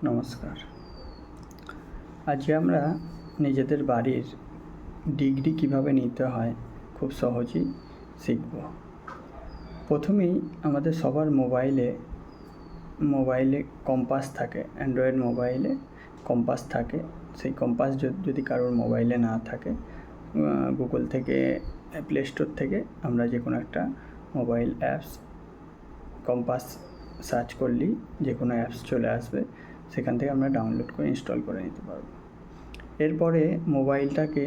নমস্কার। আজকে আমরা নিজেদের বাড়ির ডিগ্রি কীভাবে নিতে হয় খুব সহজেই শিখব। প্রথমেই আমাদের সবার মোবাইলে কম্পাস থাকে, অ্যান্ড্রয়েড মোবাইলে কম্পাস থাকে। সেই কম্পাস যদি কারোর মোবাইলে না থাকে, গুগল থেকে, প্লে স্টোর থেকে আমরা যে কোনো একটা মোবাইল অ্যাপস কম্পাস সার্চ করলেই যে কোনো অ্যাপস চলে আসবে, সেখান থেকে আমরা ডাউনলোড করে ইনস্টল করে নিতে পারবো। এরপরে মোবাইলটাকে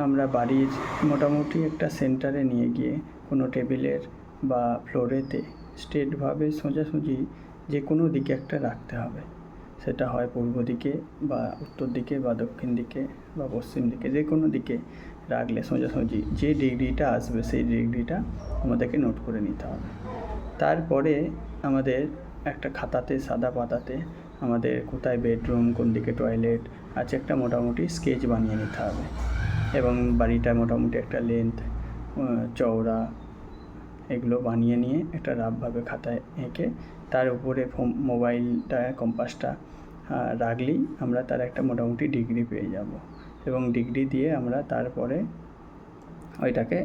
আমরা বাড়ির মোটামুটি একটা সেন্টারে নিয়ে গিয়ে কোনো টেবিলের বা ফ্লোরেতে স্ট্রেটভাবে সোজাসুজি যে কোনো দিকে একটা রাখতে হবে। সেটা হয় পূর্ব দিকে বা উত্তর দিকে বা দক্ষিণ দিকে বা পশ্চিম দিকে, যে কোনো দিকে রাখলে সোজাসুজি যে ডিগ্রিটা আসবে সেই ডিগ্রিটা আমাদেরকে নোট করে নিতে হবে। তারপরে আমাদের একটা খাতাতে, সাদা পাতাতে আমাদের কোথায় বেডরুম, কোন দিকে টয়লেট আছে একটা মোটামুটি স্কেচ বানিয়ে নিতে হবে। এবং বাড়িটা মোটামুটি একটা লেন্থ, চওড়া, এগুলো বানিয়ে নিয়ে একটা রাফভাবে খাতায় এঁকে তার উপরে মোবাইলটা, কম্পাসটা রাখলেই আমরা তার একটা মোটামুটি ডিগ্রি পেয়ে যাব। এবং ডিগ্রি দিয়ে আমরা তারপরে ওইটাকে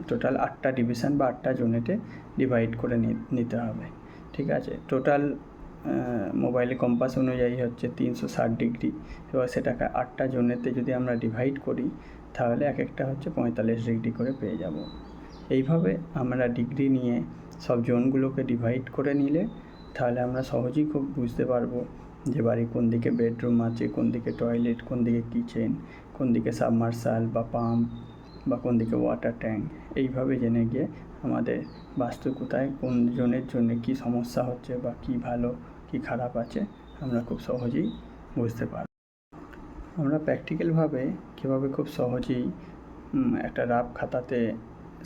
টোটাল 8টা ডিভিশন বা 8টা জোনেতে ডিভাইড করে নিতে হবে। ঠিক আছে, টোটাল মোবাইলে কম্পাস অনুযায়ী হচ্ছে 360 ডিগ্রি। এবার সেটাকে 8টা জোনেতে যদি আমরা ডিভাইড করি তাহলে এক একটা হচ্ছে 45 ডিগ্রি করে পেয়ে যাব। এইভাবে আমরা ডিগ্রি নিয়ে সব জোনগুলোকে ডিভাইড করে নিলে তাহলে আমরা সহজেই খুব বুঝতে পারবো যে বাড়ি কোন দিকে বেডরুম আছে, কোন দিকে টয়লেট, কোন দিকে কিচেন, কোন দিকে সাবমার্সাল বা পাম্প বা কোন দিকে ওয়াটার ট্যাঙ্ক। এইভাবে জেনে গিয়ে আমাদের বাস্তু কোথায়, কোন জনের জন্য কী সমস্যা হচ্ছে বা কী ভালো কী খারাপ আছে আমরা খুব সহজেই বুঝতে পারব। আমরা প্র্যাকটিক্যালভাবে কীভাবে খুব সহজেই একটা রাফ খাতাতে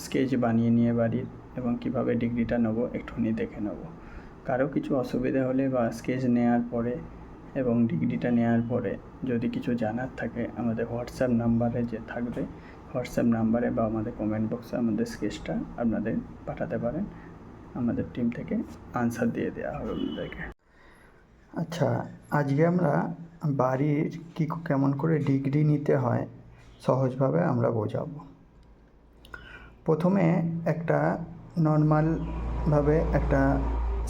স্কেচ বানিয়ে নিয়ে বাড়ির এবং কীভাবে ডিগ্রিটা নেবো একটুখানি দেখে নেব। কারো কিছু অসুবিধা হলে বা স্কেচ নেওয়ার পরে এবং ডিগ্রিটা নেওয়ার পরে যদি কিছু জানার থাকে আমাদের হোয়াটসঅ্যাপ নাম্বারে যে থাকবে, হোয়াটসঅ্যাপ নাম্বারে বা আমাদের কমেন্ট বক্সে আমাদের স্কেচটা আপনাদের পাঠাতে পারেন। আমাদের টিম থেকে আনসার দিয়ে দেওয়া হবে আপনাদেরকে। আচ্ছা, আজকে আমরা বাড়ির কেমন করে ডিগ্রি নিতে হয় সহজভাবে আমরা বোঝাবো। প্রথমে একটা নর্মালভাবে একটা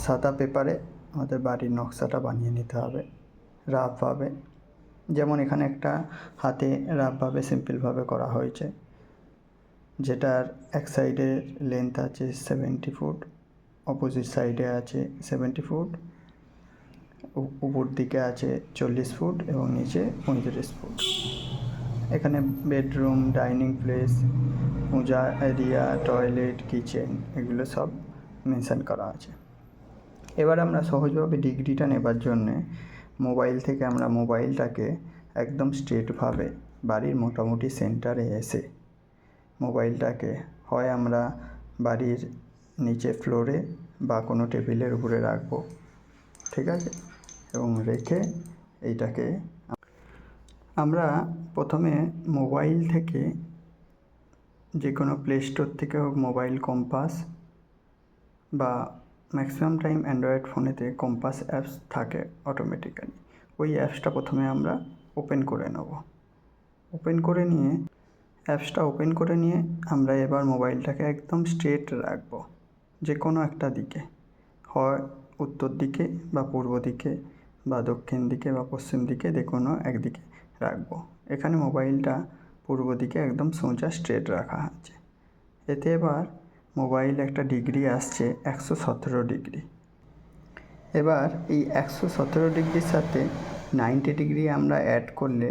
সাদা পেপারে আমাদের বাড়ির নকশাটা বানিয়ে নিতে হবে রাফভাবে। যেমন এখানে একটা হাতে রাফভাবে সিম্পলভাবে করা হয়েছে, যেটার এক সাইডে লেন্থ আছে 70 ফুট, অপোজিট সাইডে আছে 70 ফুট, উপর দিকে আছে 40 ফুট এবং নিচে 35 ফুট। এখানে বেডরুম, ডাইনিং প্লেস, পূজা এরিয়া, টয়লেট, কিচেন এগুলো সব মেনশন করা আছে। এবার আমরা সহজভাবে ডিগ্রিটা নেবার জন্যে মোবাইল থেকে আমরা মোবাইলটাকে একদম স্ট্রেটভাবে বাড়ির মোটামুটি সেন্টারে এসে মোবাইলটাকে হয় আমরা বাড়ির নিচে ফ্লোরে বা কোনো টেবিলের উপরে রাখবো, ঠিক আছে, এবং রেখে এইটাকে আমরা প্রথমে মোবাইল থেকে যে কোনো প্লে স্টোর থেকে হোক মোবাইল কম্পাস বা ম্যাক্সিমাম টাইম অ্যান্ড্রয়েড ফোনেতে কম্পাস অ্যাপস থাকে অটোমেটিক্যালি, ওই অ্যাপসটা প্রথমে আমরা ওপেন করে নেব। অ্যাপসটা ওপেন করে নিয়ে আমরা এবার মোবাইলটাকে একদম স্ট্রেট রাখবো যে কোনো একটা দিকে, হয় উত্তর দিকে বা পূর্ব দিকে বা দক্ষিণ দিকে বা পশ্চিম দিকে, যে কোনো একদিকে রাখবো। এখানে মোবাইলটা পূর্ব দিকে একদম সোজা স্ট্রেট রাখা আছে। এতে এবার মোবাইল একটা ডিগ্রি আসছে 117 ডিগ্রি। এবার এই 117 ডিগ্রির সাথে 90 ডিগ্রি আমরা অ্যাড করলে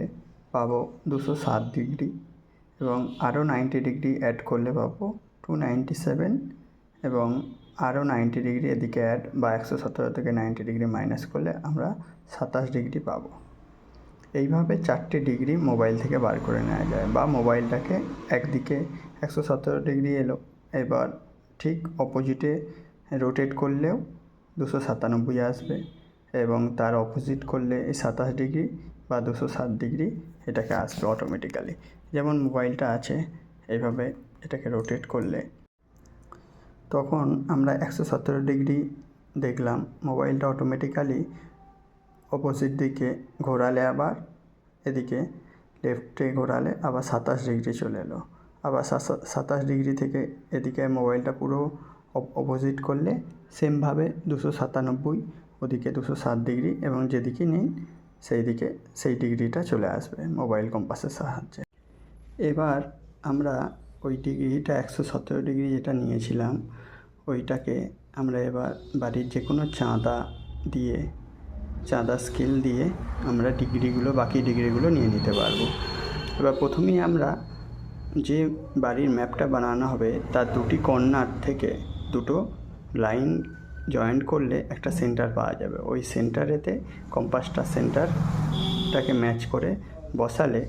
পাবো 207 ডিগ্রি, এবং আরও 90 ডিগ্রি অ্যাড করলে পাবো 297, এবং আরও 90 ডিগ্রি এদিকে অ্যাড বা 117 থেকে 90 ডিগ্রি মাইনাস করলে আমরা 27 ডিগ্রি পাবো। এইভাবে 4টে ডিগ্রি মোবাইল থেকে বার করে নেওয়া যায়। বা মোবাইলটাকে একদিকে 117 ডিগ্রি এলো, এবার ঠিক অপোজিটে রোটেট করলেও 297 আসবে, এবং তার অপোজিট করলে এই 27 ডিগ্রি বা 207 ডিগ্রি এটাকে আসবে অটোমেটিক্যালি। যেমন মোবাইলটা আছে এইভাবে এটাকে রোটেট করলে তখন আমরা 117 ডিগ্রি দেখলাম মোবাইলটা অটোমেটিক্যালি অপোজিট দিকে ঘোরালে আবার এদিকে লেফটে ঘোরালে আবার 27 ডিগ্রি চলে এলো। আবার 27 ডিগ্রি থেকে এদিকে মোবাইলটা পুরো অপোজিট করলে সেমভাবে 297, ওদিকে 207 ডিগ্রি, এবং যেদিকে নেই সেই দিকে সেই ডিগ্রিটা চলে আসবে মোবাইল কম্পাসের সাহায্যে। এবার আমরা ওই ডিগ্রিটা 117 ডিগ্রি যেটা নিয়েছিলাম ওইটাকে আমরা এবার বাড়ির যে কোনো চাঁদা স্কেল দিয়ে আমরা বাকি ডিগ্রিগুলো নিয়ে নিতে পারবো। এবার প্রথমেই আমরা যে বাড়ির ম্যাপটা বানানো হবে তার দুটি কর্নার থেকে দুটো লাইন জয়েন্ট করলে একটা সেন্টার পাওয়া যাবে। ওই সেন্টারেতে কম্পাসটা সেন্টারটাকে ম্যাচ করে বসালে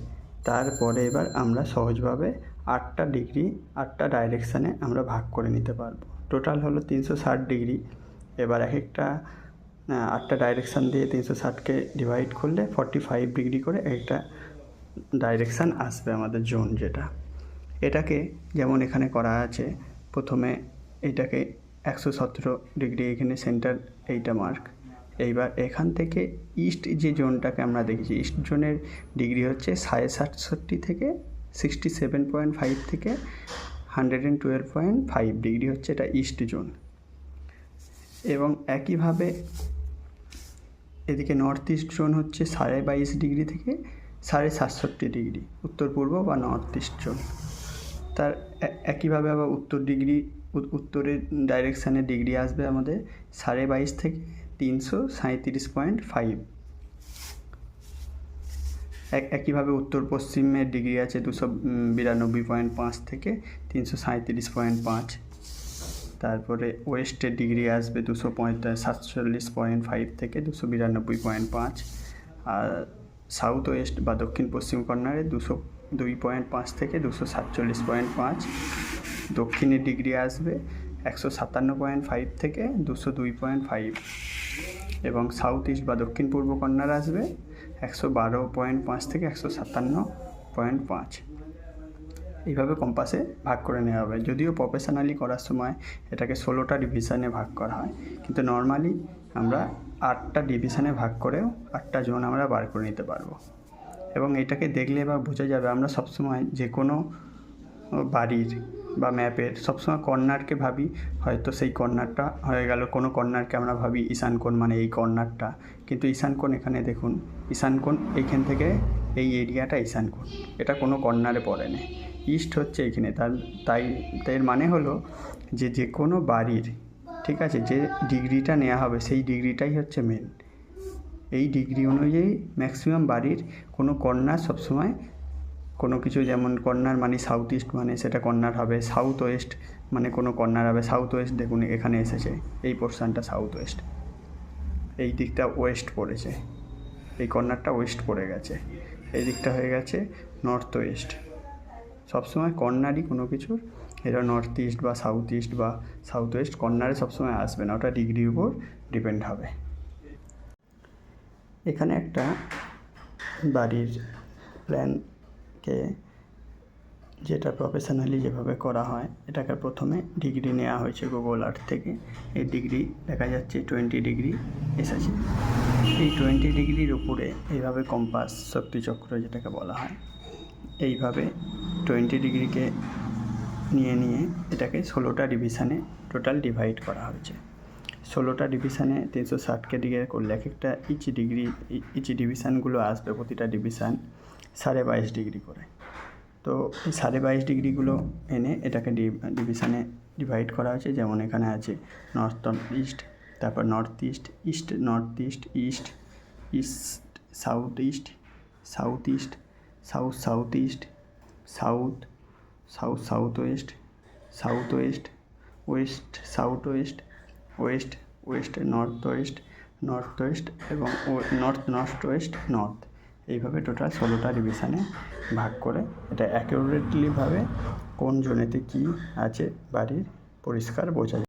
তারপরে এবার আমরা সহজভাবে 8টা ডিগ্রি 8টা ডাইরেকশানে আমরা ভাগ করে নিতে পারবো। টোটাল হলো 360 ডিগ্রি। এবার এক একটা 8টা ডাইরেকশান দিয়ে 360কে ডিভাইড করলে 45 ডিগ্রি করে একটা ডাইরেকশান আসবে আমাদের জোন যেটা। এটাকে যেমন এখানে করা আছে, প্রথমে এইটাকে 117 ডিগ্রি, এখানে সেন্টার এইটা মার্ক। এইবার এখান থেকে ইস্ট যে জোনটাকে আমরা দেখেছি, ইস্ট জোনের ডিগ্রি হচ্ছে 67.5 থেকে 67.5 থেকে 112.5 ডিগ্রি হচ্ছে এটা ইস্ট জোন। এবং একইভাবে এদিকে নর্থ ইস্ট জোন হচ্ছে 22.5 ডিগ্রি থেকে 67.5 ডিগ্রি, উত্তর পূর্ব বা নর্থ ইস্ট জোন। তার একইভাবে আবার উত্তরের ডাইরেকশানে ডিগ্রি আসবে আমাদের 22.5 থেকে 337.5। একইভাবে উত্তর পশ্চিমের ডিগ্রি আছে 292.5 থেকে 337.5। তারপরে ওয়েস্টের ডিগ্রি আসবে 247.5 থেকে 292.5। আর সাউথ ওয়েস্ট বা দক্ষিণ পশ্চিম কর্নারে 202.5 থেকে 247.5। দক্ষিণের ডিগ্রি আসবে 157.5 থেকে 202.5। এবং সাউথ ইস্ট বা দক্ষিণ পূর্ব কর্নার আসবে 112.5 থেকে 157.5। এইভাবে কম্পাসে ভাগ করে নেওয়া হবে। যদিও প্রফেশনালি করার সময় এটাকে 16টা ডিভিশনে ভাগ করা হয়, কিন্তু নর্মালি আমরা 8টা ডিভিশনে ভাগ করেও 8টা জোন আমরা বার করে নিতে পারবো। এবং এটাকে দেখলে বা বোঝা যাবে আমরা সবসময় যে কোনো বাড়ির বা ম্যাপের সবসময় কর্নারকে ভাবি, হয়তো সেই কর্নারটা হয়ে গেল, কোনো কর্নারকে আমরা ভাবি ঈশান কোণ মানে এই কর্নারটা, কিন্তু ঈশান কোণ এখানে দেখুন, ঈশান কোণ এইখান থেকে এই এরিয়াটা ঈশান কোণ, এটা কোনো কর্নারে পড়ে না। ইস্ট হচ্ছে এইখানে, তাই এর মানে হলো যে কোনো বাড়ির, ঠিক আছে, যে ডিগ্রিটা নেওয়া হবে সেই ডিগ্রিটাই হচ্ছে মেন। এই ডিগ্রি অনুযায়ী ম্যাক্সিমাম বাড়ির কোনো কর্নার সবসময় কোনো কিছু, যেমন কর্নার মানে সাউথ ইস্ট মানে সেটা কর্নার হবে, সাউথ ওয়েস্ট মানে কোনো কর্নার হবে। সাউথ ওয়েস্ট দেখুন এখানে এসেছে, এই পোর্শনটা সাউথ ওয়েস্ট, এই দিকটা ওয়েস্ট পড়েছে, এই কর্নারটা ওয়েস্ট পড়ে গেছে, এই দিকটা হয়ে গেছে নর্থ ওয়েস্ট। সবসময় কর্নারই কোনো কিছুর, এটা নর্থ ইস্ট বা সাউথ ওয়েস্ট কর্নারে সবসময় আসবে না, ওটা ডিগ্রির উপর ডিপেন্ড হবে। এখানে একটা বাড়ির প্ল্যানকে যেটা প্রফেশনালি যেভাবে করা হয়, এটাকে প্রথমে ডিগ্রি নেওয়া হয়েছে গুগল আর্থ থেকে। এই ডিগ্রি দেখা যাচ্ছে 20 ডিগ্রি এসেছে। এই 20 ডিগ্রির উপরে এইভাবে কম্পাস শক্তিচক্র যেটাকে বলা হয়, এইভাবে 20 ডিগ্রিকে নিয়ে এটাকে 16টা ডিভিশনে টোটাল ডিভাইড করা হয়েছে। 16টা ডিভিশনে 360কে ডিগ্রি করলে এক একটা ইচ ডিভিশানগুলো আসবে, প্রতিটা ডিভিশান 22.5 ডিগ্রি করে। তো এই 22.5 ডিগ্রিগুলো এনে এটাকে ডিভিশানে ডিভাইড করা হয়েছে। যেমন এখানে আছে নর্থ ইস্ট, তারপর north east, east south east, south east, south West, West north West এবং নর্থ ওয়েস্ট। এইভাবে টোটাল 16টা ডিভিশানে ভাগ করে এটা অ্যাকিউরেটলিভাবে কোন জোনেতে কী আছে বাড়ির পরিষ্কার বোঝা যায়।